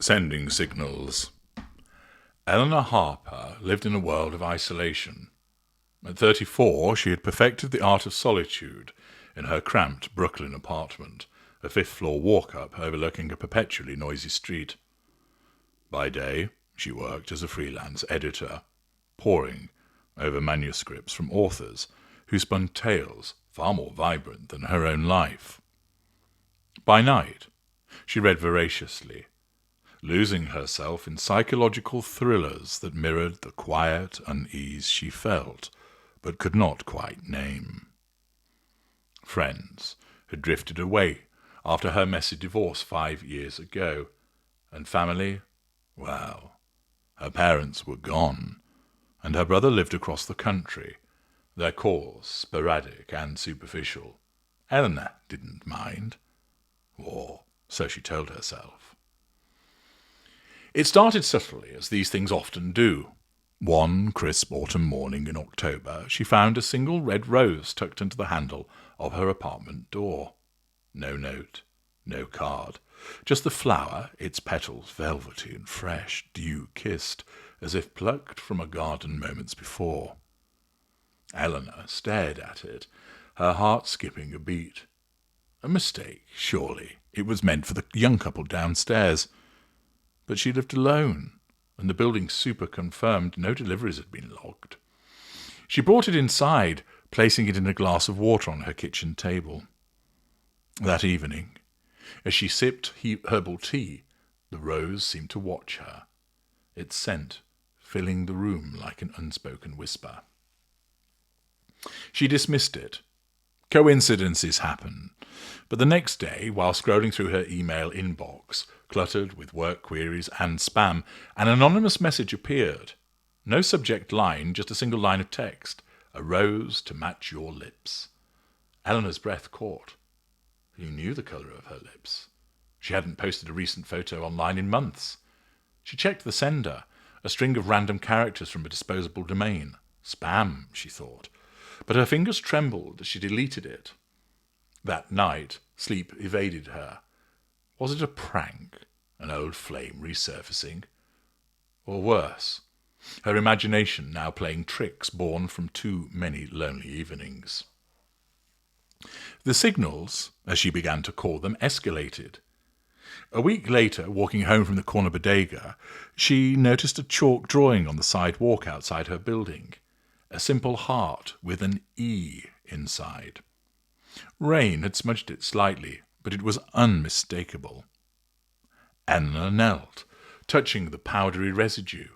Sending signals. Eleanor Harper lived in a world of isolation. At 34, she had perfected the art of solitude in her cramped Brooklyn apartment, a fifth-floor walk-up overlooking a perpetually noisy street. By day, she worked as a freelance editor, poring over manuscripts from authors who spun tales far more vibrant than her own life. By night, she read voraciously, losing herself in psychological thrillers that mirrored the quiet unease she felt, but could not quite name. Friends had drifted away after her messy divorce 5 years ago, and family, well, her parents were gone, and her brother lived across the country, their calls sporadic and superficial. Eleanor didn't mind, or so she told herself. It started subtly, as these things often do. One crisp autumn morning in October, she found a single red rose tucked into the handle of her apartment door. No note, no card, just the flower, its petals velvety and fresh, dew-kissed, as if plucked from a garden moments before. Eleanor stared at it, her heart skipping a beat. A mistake, surely. It was meant for the young couple downstairs. But she lived alone, and the building super confirmed no deliveries had been logged. She brought it inside, placing it in a glass of water on her kitchen table. That evening, as she sipped herbal tea, the rose seemed to watch her, its scent filling the room like an unspoken whisper. She dismissed it. Coincidences happen. But the next day, while scrolling through her email inbox, cluttered with work queries and spam, an anonymous message appeared. No subject line, just a single line of text. A rose to match your lips. Eleanor's breath caught. Who knew the colour of her lips? She hadn't posted a recent photo online in months. She checked the sender, a string of random characters from a disposable domain. Spam, she thought. But her fingers trembled as she deleted it. That night, sleep evaded her. Was it a prank, an old flame resurfacing? Or worse, her imagination now playing tricks born from too many lonely evenings? The signals, as she began to call them, escalated. A week later, walking home from the corner bodega, she noticed a chalk drawing on the sidewalk outside her building. A simple heart with an E inside. Rain had smudged it slightly, but it was unmistakable. Eleanor knelt, touching the powdery residue.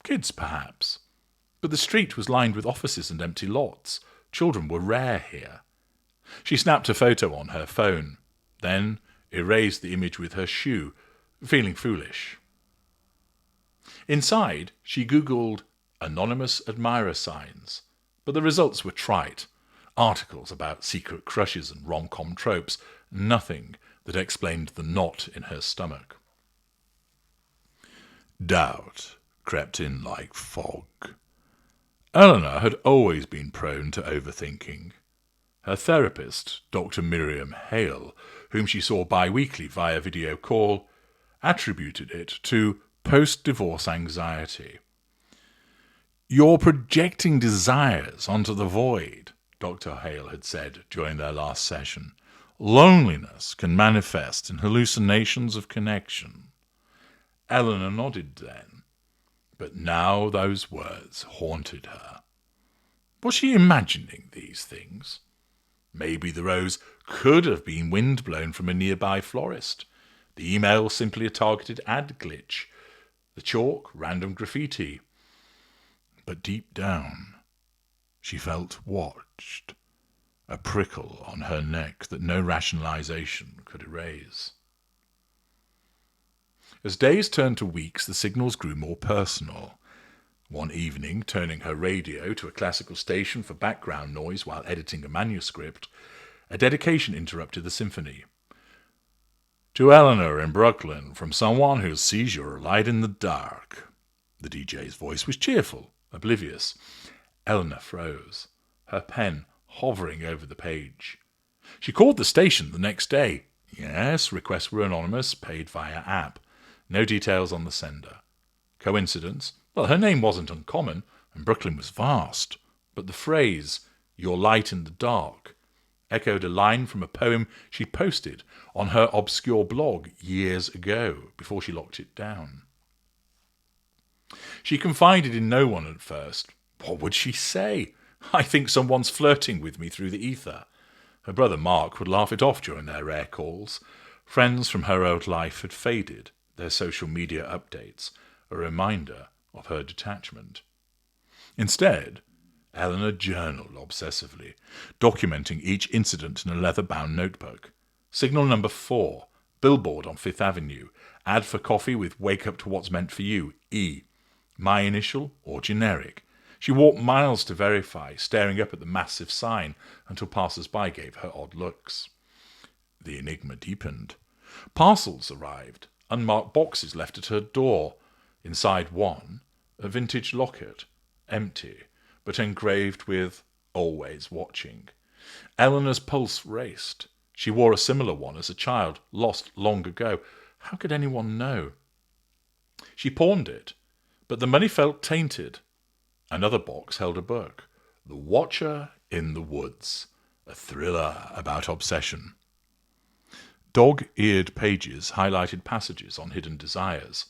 Kids, perhaps. But the street was lined with offices and empty lots. Children were rare here. She snapped a photo on her phone, then erased the image with her shoe, feeling foolish. Inside, she Googled anonymous admirer signs, but the results were trite. Articles about secret crushes and rom-com tropes, nothing that explained the knot in her stomach. Doubt crept in like fog. Eleanor had always been prone to overthinking. Her therapist, Dr. Miriam Hale, whom she saw bi-weekly via video call, attributed it to post-divorce anxiety. "You're projecting desires onto the void," Dr. Hale had said during their last session. "Loneliness can manifest in hallucinations of connection." Eleanor nodded then, but now those words haunted her. Was she imagining these things? Maybe the rose could have been wind-blown from a nearby florist. The email simply a targeted ad glitch. The chalk, random graffiti. But deep down, she felt watched, a prickle on her neck that no rationalization could erase. As days turned to weeks, the signals grew more personal. One evening, turning her radio to a classical station for background noise while editing a manuscript, a dedication interrupted the symphony. "To Eleanor in Brooklyn, from someone who sees your light in the dark." The DJ's voice was cheerful, oblivious. Eleanor froze, her pen hovering over the page. She called the station the next day. Yes, requests were anonymous, paid via app. No details on the sender. Coincidence? Well, her name wasn't uncommon, and Brooklyn was vast. But the phrase, "your light in the dark," echoed a line from a poem she posted on her obscure blog years ago, before she locked it down. She confided in no one at first. What would she say? "I think someone's flirting with me through the ether." Her brother Mark would laugh it off during their rare calls. Friends from her old life had faded, their social media updates a reminder of her detachment. Instead, Eleanor journaled obsessively, documenting each incident in a leather-bound notebook. Signal number 4, billboard on Fifth Avenue, ad for coffee with "Wake up to what's meant for you," E. My initial or generic. She walked miles to verify, staring up at the massive sign until passers-by gave her odd looks. The enigma deepened. Parcels arrived, unmarked boxes left at her door. Inside one, a vintage locket, empty, but engraved with "Always watching." Eleanor's pulse raced. She wore a similar one as a child, lost long ago. How could anyone know? She pawned it, but the money felt tainted. Another box held a book, The Watcher in the Woods, a thriller about obsession. Dog-eared pages highlighted passages on hidden desires.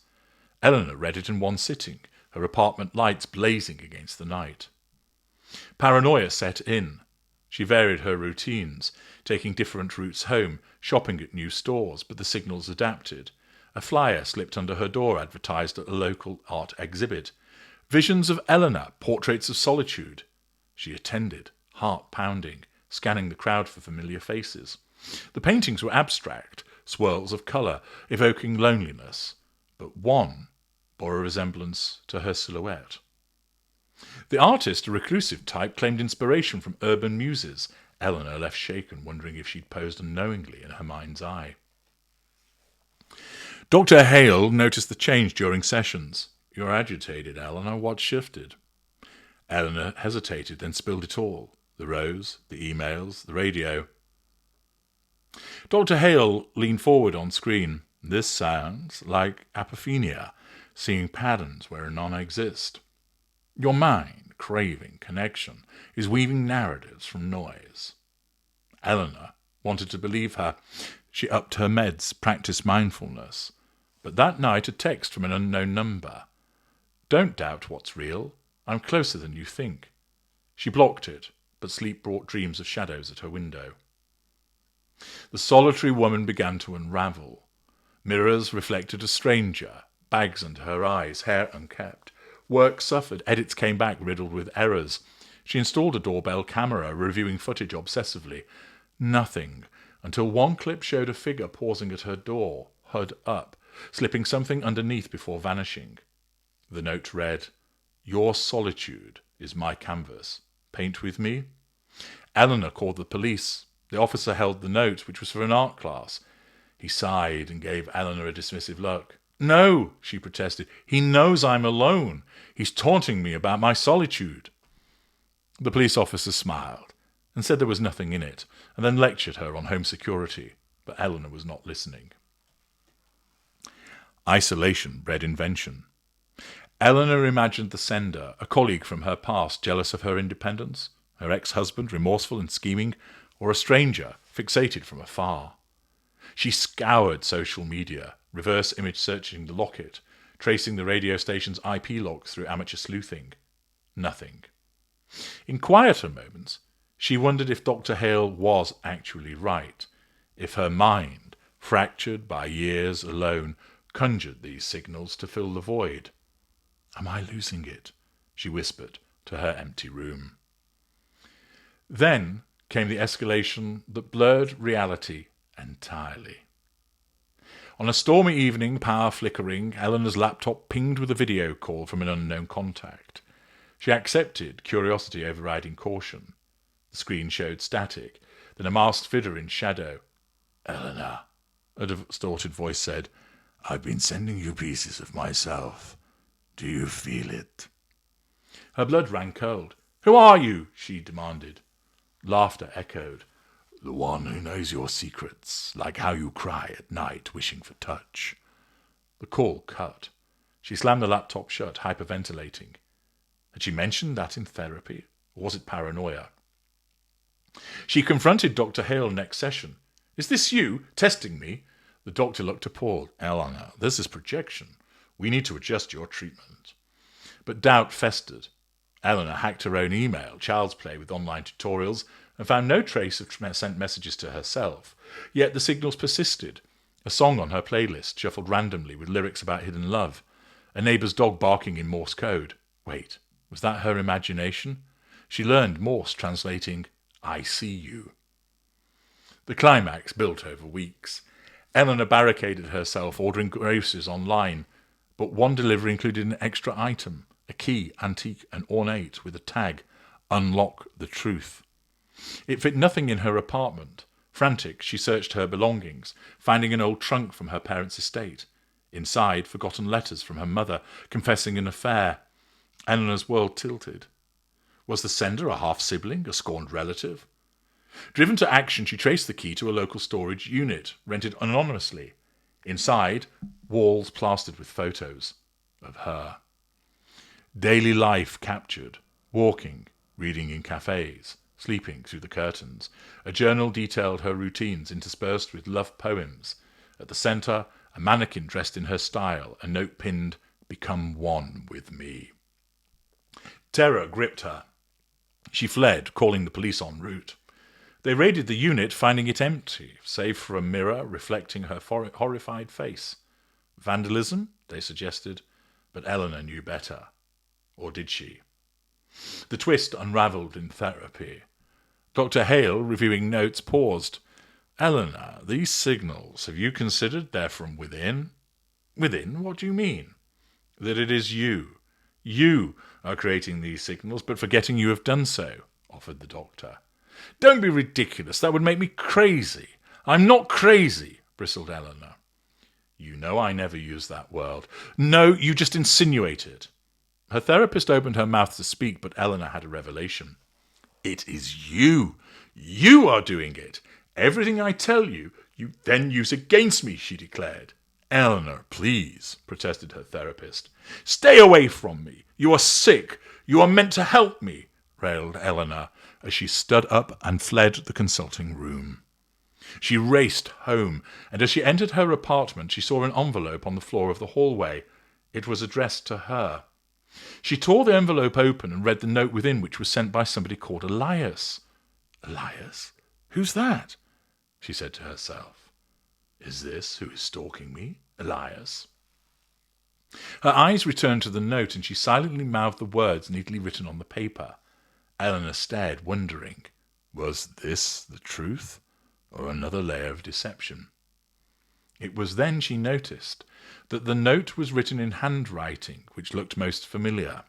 Eleanor read it in one sitting, her apartment lights blazing against the night. Paranoia set in. She varied her routines, taking different routes home, shopping at new stores, but the signals adapted. A flyer slipped under her door advertised at a local art exhibit. Visions of Eleanor, portraits of solitude. She attended, heart pounding, scanning the crowd for familiar faces. The paintings were abstract, swirls of colour, evoking loneliness, but one bore a resemblance to her silhouette. The artist, a reclusive type, claimed inspiration from urban muses. Eleanor left shaken, wondering if she'd posed unknowingly in her mind's eye. Dr. Hale noticed the change during sessions. "You're agitated, Eleanor. What shifted?" Eleanor hesitated, then spilled it all. The rose, the emails, the radio. Dr. Hale leaned forward on screen. "This sounds like apophenia, seeing patterns where none exist. Your mind, craving connection, is weaving narratives from noise." Eleanor wanted to believe her. She upped her meds, practiced mindfulness. But that night a text from an unknown number. "Don't doubt what's real. I'm closer than you think." She blocked it, but sleep brought dreams of shadows at her window. The solitary woman began to unravel. Mirrors reflected a stranger, bags under her eyes, hair unkempt. Work suffered, edits came back riddled with errors. She installed a doorbell camera, reviewing footage obsessively. Nothing, until one clip showed a figure pausing at her door, hood up, slipping something underneath before vanishing. The note read, "Your solitude is my canvas. Paint with me?" Eleanor called the police. The officer held the note, which was for an art class. He sighed and gave Eleanor a dismissive look. "No," she protested. "He knows I'm alone. He's taunting me about my solitude." The police officer smiled and said there was nothing in it, and then lectured her on home security, but Eleanor was not listening. Isolation bred invention. Eleanor imagined the sender, a colleague from her past, jealous of her independence, her ex-husband, remorseful and scheming, or a stranger, fixated from afar. She scoured social media, reverse image searching the locket, tracing the radio station's IP logs through amateur sleuthing. Nothing. In quieter moments, she wondered if Dr. Hale was actually right, if her mind, fractured by years alone, conjured these signals to fill the void. "Am I losing it?" she whispered to her empty room. Then came the escalation that blurred reality entirely. On a stormy evening, power flickering, Eleanor's laptop pinged with a video call from an unknown contact. She accepted, curiosity overriding caution. The screen showed static, then a masked figure in shadow. "Eleanor," a distorted voice said, "I've been sending you pieces of myself. Do you feel it?" Her blood ran cold. "Who are you?" she demanded. Laughter echoed. "The one who knows your secrets, like how you cry at night wishing for touch." The call cut. She slammed the laptop shut, hyperventilating. Had she mentioned that in therapy? Or was it paranoia? She confronted Dr. Hale next session. "Is this you? Testing me?" The doctor looked appalled. "Eleanor, this is projection. We need to adjust your treatment." But doubt festered. Eleanor hacked her own email, child's play with online tutorials, and found no trace of sent messages to herself. Yet the signals persisted. A song on her playlist, shuffled randomly with lyrics about hidden love. A neighbour's dog barking in Morse code. Wait, was that her imagination? She learned Morse, translating, "I see you." The climax built over weeks. Eleanor barricaded herself, ordering groceries online, but one delivery included an extra item, a key, antique and ornate, with a tag, "Unlock the Truth." It fit nothing in her apartment. Frantic, she searched her belongings, finding an old trunk from her parents' estate. Inside, forgotten letters from her mother, confessing an affair. Eleanor's world tilted. Was the sender a half-sibling, a scorned relative? Driven to action, she traced the key to a local storage unit, rented anonymously. Inside, walls plastered with photos of her. Daily life captured, walking, reading in cafes, sleeping through the curtains. A journal detailed her routines, interspersed with love poems. At the centre, a mannequin dressed in her style, a note pinned, "Become one with me." Terror gripped her. She fled, calling the police en route. They raided the unit, finding it empty, save for a mirror reflecting her horrified face. Vandalism, they suggested, but Eleanor knew better. Or did she? The twist unravelled in therapy. Dr. Hale, reviewing notes, paused. "Eleanor, these signals, have you considered they're from within?" "Within? What do you mean?" "That it is you. You are creating these signals, but forgetting you have done so," offered the doctor. "Don't be ridiculous. That would make me crazy." "I'm not crazy," bristled Eleanor. "You know I never use that word." "No, you just insinuate it." Her therapist opened her mouth to speak, but Eleanor had a revelation. "It is you. You are doing it. Everything I tell you, you then use against me," she declared. "Eleanor, please," protested her therapist. "Stay away from me. You are sick. You are meant to help me," railed Eleanor as she stood up and fled the consulting room. She raced home, and as she entered her apartment, she saw an envelope on the floor of the hallway. It was addressed to her. She tore the envelope open and read the note within, which was sent by somebody called Elias. "Elias? Who's that?" she said to herself. "Is this who is stalking me? Elias?" Her eyes returned to the note, and she silently mouthed the words neatly written on the paper. Eleanor stared, wondering. Was this the truth, or another layer of deception? It was then she noticed that the note was written in handwriting which looked most familiar.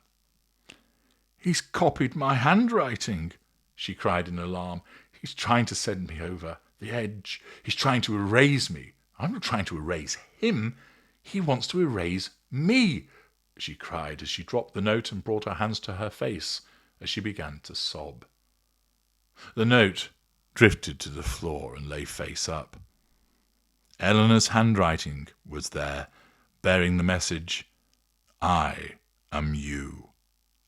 "He's copied my handwriting," she cried in alarm. "He's trying to send me over the edge. He's trying to erase me. I'm not trying to erase him. He wants to erase me," she cried as she dropped the note and brought her hands to her face as she began to sob. The note drifted to the floor and lay face up. Eleanor's handwriting was there, bearing the message, "I am you,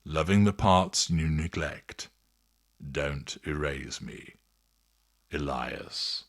loving the parts you neglect. Don't erase me. Elias."